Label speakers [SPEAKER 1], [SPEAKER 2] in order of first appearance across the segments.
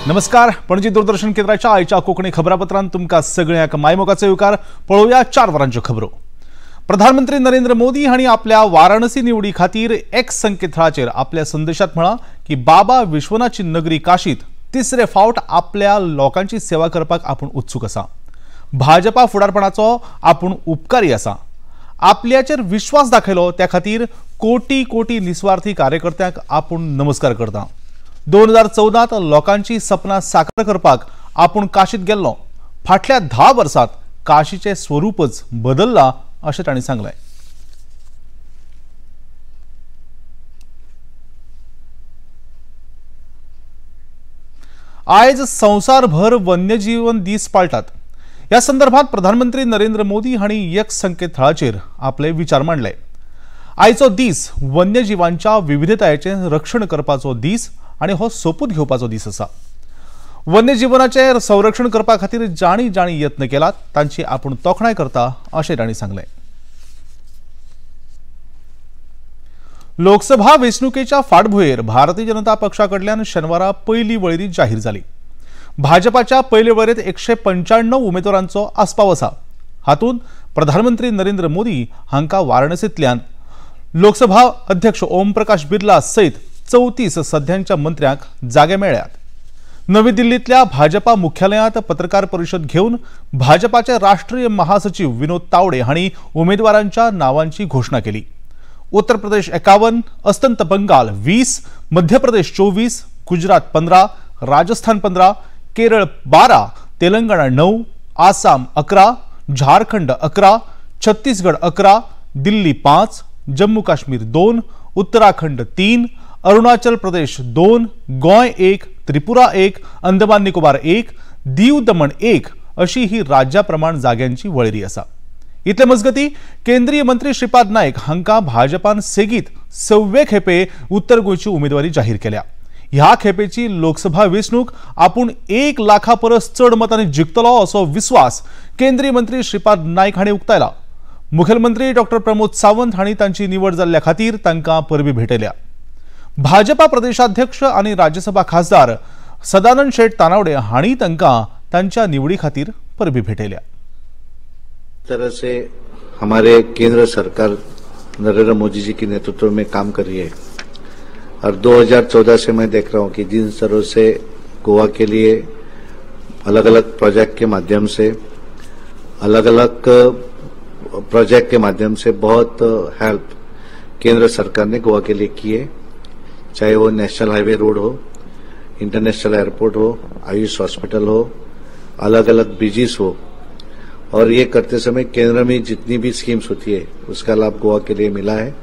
[SPEAKER 1] नमस्कार. पणजी दूरदर्शन केंद्राच्या आयच्या कोकणी खबरापत्रांत तुमका सगळ्यांक मायमोगाचो येवकार. पळोवया 4 वरांच्यो खबरो. प्रधानमंत्री नरेंद्र मोदी हांणी आपल्या वाराणसी निवडी खातीर एक्स संकेतथळाचेर आपल्या संदेशात म्हळां की बाबा विश्वनाथची नगरी काशीत तिसरे फावट आपल्या लोकांची सेवा करपाक आपूण उत्सुक आसा. भाजपा फुडारपणाचो आपूण उपकारी आसा. आपल्याचेर विश्वास दाखयलो त्या खातीर कोटी कोटी निस्वार्थी कार्यकर्त्यांक आपूण नमस्कार करता. 2014 लोकांची सपना साकार करपाक आपूण काशीत गेल्लो. फाटल्या 10 वर्षांत काशीचे स्वरूपच बदलला अशें तांणी सांगलें. आयज संवसारभर वन्यजीवन दीस पाळटात. या संदर्भात प्रधानमंत्री नरेंद्र मोदी हांणी एक्स संकेतथळाचेर आपले विचार मांडले. आयचो दीस वन्यजीवांच्या विविधतायेचे रक्षण करपाचो दीस आणि हो सोपूत घेवपाचो दीस आसा. वन्यजीवनाचे संरक्षण करपा खातीर जाणी जाणी यत्न केलात तांची आपूण तोखणाय करता अशें तांणी सांगलें. लोकसभा वेंचणुकेच्या फाटभुंयेर भारतीय जनता पक्षा कडल्यान शेनवारा पयली वळेरी जाहीर जाली. भाजपाच्या पयले वळेरेंत 195 उमेदवारांचो आस्पाव आसा. हातूंत प्रधानमंत्री नरेंद्र मोदी हांकां वाराणसींतल्यान, लोकसभा अध्यक्ष ओम प्रकाश बिर्ला सयत 34 सध्यांच्या मंत्र्यांक जागे मेळ्ळ्यात. नवी दिल्लीतल्या भाजपा मुख्यालयांत पत्रकार परिशद घेवन भाजपाचे राष्ट्रीय महासचिव विनोद तावडे हांणी उमेदवारांच्या नावांची घोषणा केली. उत्तर प्रदेश 51, अस्तंत बंगाल 20, मध्य प्रदेश 24, गुजरात 15, राजस्थान 15, केरळ 12, तेलंगणा 9, आसाम 11, झारखंड 11, छत्तीसगड 11, दिल्ली 5, जम्मू काश्मीर 2, उत्तराखंड 3, अरुणाचल प्रदेश 2, गोंय 1, त्रिपुरा 1, अंदमान निकोबार 1, दीव दमण 1 अशी ही राज्याप्रमाण जाग्यांची वळेरी आसा. इतले मजगती केंद्रीय मंत्री श्रीपाद नायक हांकां भाजपान सेगीत 6वे खेपे उत्तर गोंयची उमेदवारी जाहीर केल्या. ह्या खेपेची लोकसभा वेंचणूक आपूण 1 लाखा परस चड मतांनी जिखतलो असो विश्वास केंद्रीय मंत्री श्रीपाद नायक हांणी उक्तायला. मुखेलमंत्री डॉ प्रमोद सावंत हांणी तांची निवड जाल्ल्या खातीर तांकां परबी भेटयल्या. भाजपा प्रदेशाध्यक्ष आणि राज्यसभा खासदार सदानंद शेठ तानावडे हांणी तांकां तांच्या निवडी खातीर परबी भेटयल्या.
[SPEAKER 2] तरह से हमारे केंद्र सरकार नरेंद्र मोदी जी के नेतृत्व में काम कर रही है और 2014 से मैं देख रहा हूं कि जिन स्तरों से गोवा के लिए अलग अलग प्रोजेक्ट के माध्यम से बहुत हेल्प केंद्र सरकार ने गोवा के लिए की है. चाहे वो नेशनल हाईवे रोड हो, इंटरनेशनल एयरपोर्ट हो, आयुष हॉस्पिटल हो, अलग अलग ब्रिजेस हो, और ये करते समय केंद्र में जितनी भी स्कीम्स होती है उसका लाभ गोवा के लिए मिला है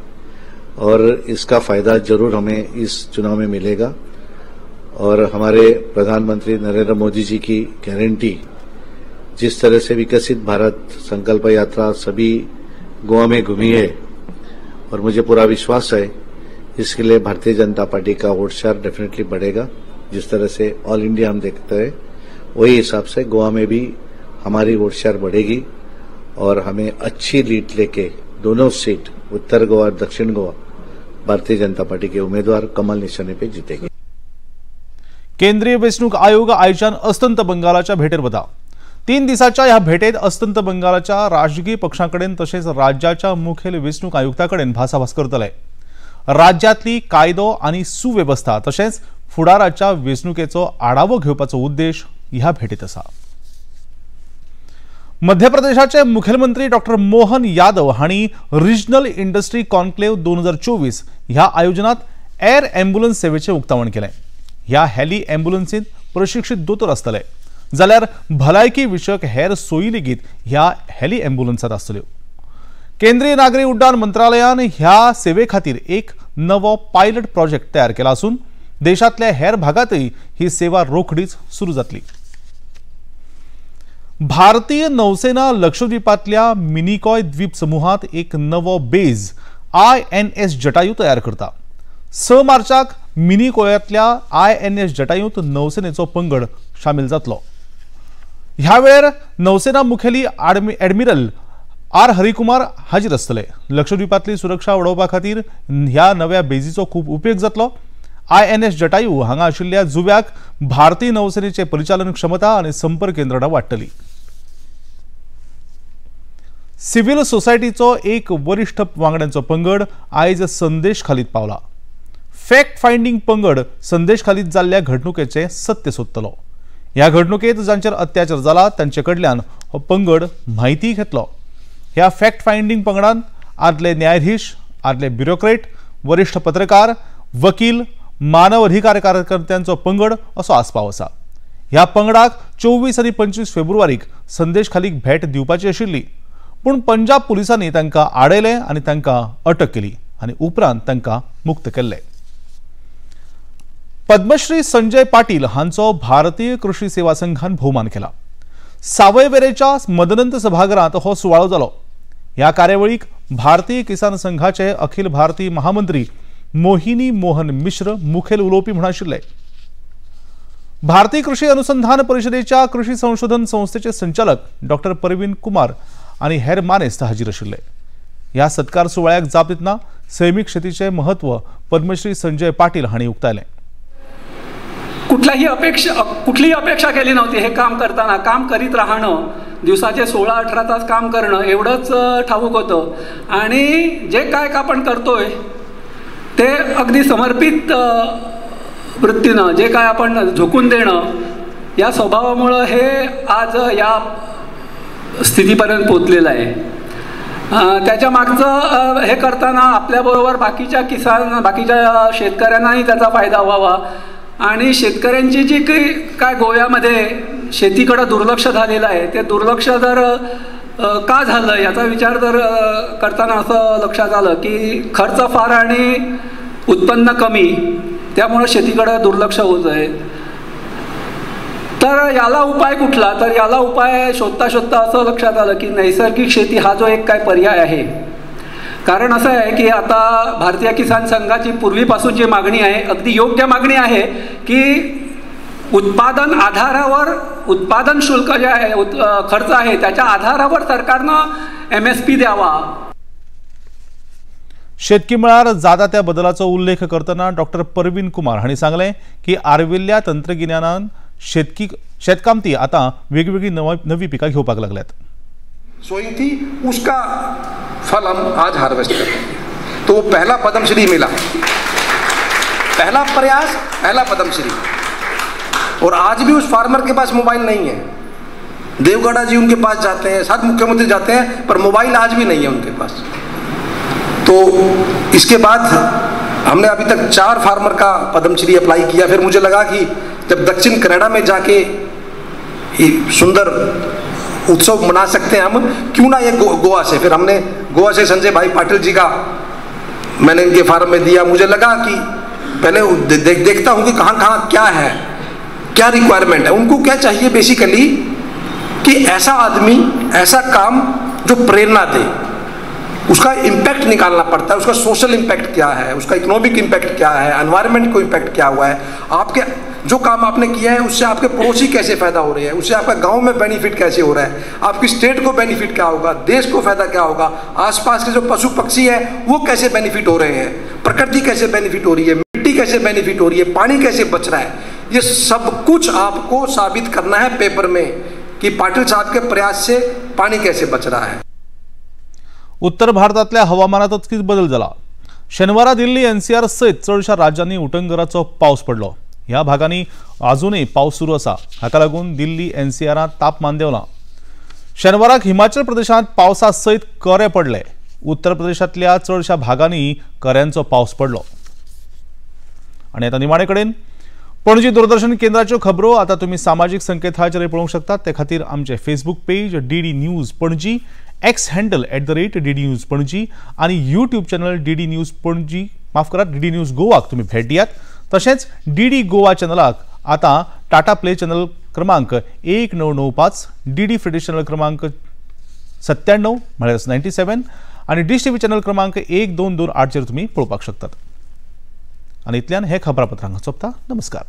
[SPEAKER 2] और इसका फायदा जरूर हमें इस चुनाव में मिलेगा. और हमारे प्रधानमंत्री नरेंद्र मोदी जी की गारंटी, जिस तरह से विकसित भारत संकल्प यात्रा सभी गोवा में घूमी है और मुझे पूरा विश्वास है इसके लिए भारतीय जनता पार्टी का वोट शेयर डेफिनेटली बढ़ेगा. जिस तरह से ऑल इंडिया हम देखते हैं वही हिसाब से गोवा में भी हमारी वोट शेयर बढ़ेगी और हमें अच्छी लीड लेके दोनों सीट उत्तर गोवा और दक्षिण गोवा भारतीय जनता पार्टी के उम्मीदवार कमल निशाने पे जीतेंगे.
[SPEAKER 1] केंद्रीय वेंचणूक आयोग आयच्यान अस्तंत बंगालाच्या भेटेर वता. 3 दिसाच्या ह्या भेटेत अस्तंत बंगालाच्या राजकीय पक्षांकडेन तसेच राज्याच्या मुखेल वेंचणूक आयुक्ताकडेन भासाभास करतले. राज्यातली कायदो आणि सुव्यवस्था तसेच फुडाराच्या वेंचणुकेचो आढावो घेवपाचो उद्देश ह्या भेटेत आसा. मध्य प्रदेशाचे मुखेलमंत्री डॉ मोहन यादव हांणी रिजनल इंडस्ट्री कॉन्क्लेव 2024 ह्या आयोजनात एअर अँब्युलन्स सेवेचे उक्तावण केले. ह्या हेली अँब्युलन्सीत प्रशिक्षित दोतोर आसतले जाल्यार भलायकी विशयक हेर सोयी लेगीत ह्या हेली अँब्युलन्सात आसतल्यो. केंद्रीय नागरी उड्डाण मंत्रालयान ह्या सेवे खातीर एक नवो पायलट प्रोजेक्ट तयार केला असून देशातल्या हेर भागातही ही सेवा रोखडीच सुरू जातली. भारतीय नौसेना लक्षद्वीपातल्या मिनिकॉय द्वीप समूहात एक नवो बेज INS जटायू तयार करता. 6 मार्चाक मिनिकॉयातल्या INS जटायूत नौसेनेचो पंगड शामील जातलो. ह्या वेळार नौसेना मुखेली ॲडमिरल आर हरिकुमार हाजीर आसतले. लक्षद्वीपातली सुरक्षा वाडोवपा खातीर ह्या नव्या बेजीचो खूब उपयोग जातलो INS जटायू हांगा आशिल्ल्या जुव्याक भारतीय नौसेनेचे परिचालन क्षमता आणि संपर्क यंत्रणा वाडटली। सिव्हिल सोसायटीचो एक वरिष्ठ वांगड्यांचो पंगड आयज संदेश खालीत पावला। फॅक्ट फायंडिंग पंगड संदेश खालीत जाल्ल्या घडणुकेचे सत्य सोदतलो। ह्या घडणुकेत जांचेर अत्याचार जाला तांचे कडल्यान हो पंगड म्हायती घेतलो। ह्या फॅक्ट फायंडिंग पंगडान आदले न्यायाधीश, आदले ब्युरोक्रेट, वरिष्ठ पत्रकार, वकील, मानव अधिकार कार्यकर्त्यांचो पंगड असो आस्पाव आसा। ह्या पंगडाक 24 आनी 25 फेब्रुवारीक संदेश खालीक भेट दिवपाची आशिल्ली, पूण पंजाब पुलिसांनी तांकां आडयले आनी तांकां अटक केली आनी उपरांत तांकां मुक्त केले। पद्मश्री संजय पाटील हांचो भारतीय कृषी सेवा संघान भोवमान केला। सावयवेरेच्या मदनंत सभागृहात हो सुवाळो जालो। ह्या कार्यावळीक भारतीय किसान संघाचे अखिल भारतीय महामंत्री मोहिनी मोहन मिश्र मुखेल उलोवपी म्हूण आशिल्ले। भारतीय कृषी अनुसंधान परिषदेच्या कृषी संशोधन संस्थेचे संचालक डॉक्टर परवीन कुमार आणि हेर मानेस्त हाजीर आशिल्ले। ह्या सत्कार सुवाळ्याक जाप दितना सैमीक शेतीचे महत्व पद्मश्री संजय पाटील हांणी उक्तायले।
[SPEAKER 3] कुठलीही अपेक्षा केली नव्हती। हे काम करताना काम करीत राहणं, दिवसाचे 16-18 तास काम करणं एवढंच ठाऊक होतं आणि जे काय आपण करतोय ते अगदी समर्पित वृत्तीनं जे काय आपण झोकून देणं या स्वभावामुळे हे आज या स्थितीपर्यंत पोहोचलेलं आहे। त्याच्या मागचं हे करताना आपल्याबरोबर बाकीच्या शेतकऱ्यांनाही त्याचा फायदा व्हावा आणि शेतकऱ्यांची जी काय गोव्यामध्ये शेतीकडे दुर्लक्ष झालेलं आहे ते दुर्लक्ष जर का झालं याचा विचार जर करताना असं लक्षात आलं की खर्च फार आणि उत्पन्न कमी, त्यामुळे शेतीकडे दुर्लक्ष होत आहे। तर याला उपाय कुठला? तर याला उपाय शोधता शोधता असं लक्षात आलं की नैसर्गिक शेती हा जो एक काय पर्याय आहे। कारण असं आहे की आता भारतीय किसान संघाची पूर्वीपासूनची मागणी आहे, अगदी योग्य मागणी आहे की उत्पादन आधारावर उत्पादन शुल्क जे आहे खर्च आहे त्याच्या आधारावर सरकारनं MSP द्यावा।
[SPEAKER 1] शेतकी मळार जाता त्या बदलाचो उल्लेख करतना डॉक्टर परवीन कुमार हांणी सांगले की आर्विल्ल्या तंत्रगिन्यानान शेतकामती आता वेगवेगळी नवी पिकां घेवपाक लागल्यात।
[SPEAKER 4] सोइंग थी उसका फल हम आज हार्वेस्ट कर रहे हैं। तो वो पहला पद्मश्री मिला, पहला प्रयास, पहला पद्मश्री। और आज भी उस फार्मर के पास मोबाइल नहीं है। देवगौड़ा जी उनके पास जाते हैं, साथ मुख्यमंत्री जाते हैं, पर मोबाइल आज भी नहीं है उनके पास। तो इसके बाद हमने अभी तक 4 फार्मर का पद्मश्री अप्लाई किया। फिर मुझे लगा कि जब दक्षिण कनाडा में जाके सुंदर उत्सव मना सकते हैं हम, क्यों ना ये गोवा से। फिर हमने गोवा से संजय भाई पाटिल जी का मैंने इनके फार्म में दिया। मुझे लगा कि पहले देखता हूँ कि कहाँ क्या है, क्या रिक्वायरमेंट है, उनको क्या चाहिए बेसिकली कि ऐसा आदमी ऐसा काम जो प्रेरणा दे, उसका इम्पैक्ट निकालना पड़ता है। उसका सोशल इम्पैक्ट क्या है, उसका इकोनॉमिक इम्पैक्ट क्या है, एनवायरनमेंट को इम्पैक्ट क्या हुआ है, आपके जो काम आपने किया है उससे आपके पड़ोसी कैसे फायदा हो रही है, उससे आपका गांव में बेनिफिट कैसे हो रहा है, आपकी स्टेट को बेनिफिट क्या होगा, देश को फायदा क्या होगा, आसपास के जो पशु पक्षी है वो कैसे बेनिफिट हो रहे हैं, प्रकृति कैसे बेनिफिट हो रही है, मिट्टी कैसे बेनिफिट हो रही है, पानी कैसे बच रहा है। ये सब कुछ आपको साबित करना है पेपर में कि पाटिल साहब के प्रयास से पानी कैसे बच रहा है।
[SPEAKER 1] उत्तर भारतातल्या हवामानातच बदल जाला। शनिवारा दिल्ली NCR सयत चडशा राज्यांनी उटंगराचो पावस पडलो। ह्या भागांनी अजूनही पावस सुरू आसा, हाका लागून दिल्ली NCRांत तापमान देंवलां। शनिवाराक हिमाचल प्रदेशांत पावसा सयत करे पडले। उत्तर प्रदेशांतल्या चडशा भागांनी कऱ्यांचो पावस पडलो। आणि आता निमाणे कडेन पणजी दूरदर्शन केंद्राच्यो खबरो आता तुम्ही सामाजिक संकेतथळाचेर पळोवंक शकतात। ते खातीर आमचे Facebook page DD news Panaji, X handle @DD news Panaji आणि YouTube channel DD news Panaji, माफ करा DD न्यूज गोवाक तुम्ही भेट दियात। तशेंच DD गोवा चॅनलाक आता टाटा प्ले चॅनल क्रमांक 1995, DD फ्री चॅनल क्रमांक 97 म्हळ्यार 97 आणि डिश टीव्ही चॅनल क्रमांक 1228 चेर तुम्ही पळोवपाक शकतात। आणि इतल्यान हे खबरापत्रांक सोंपता। नमस्कार।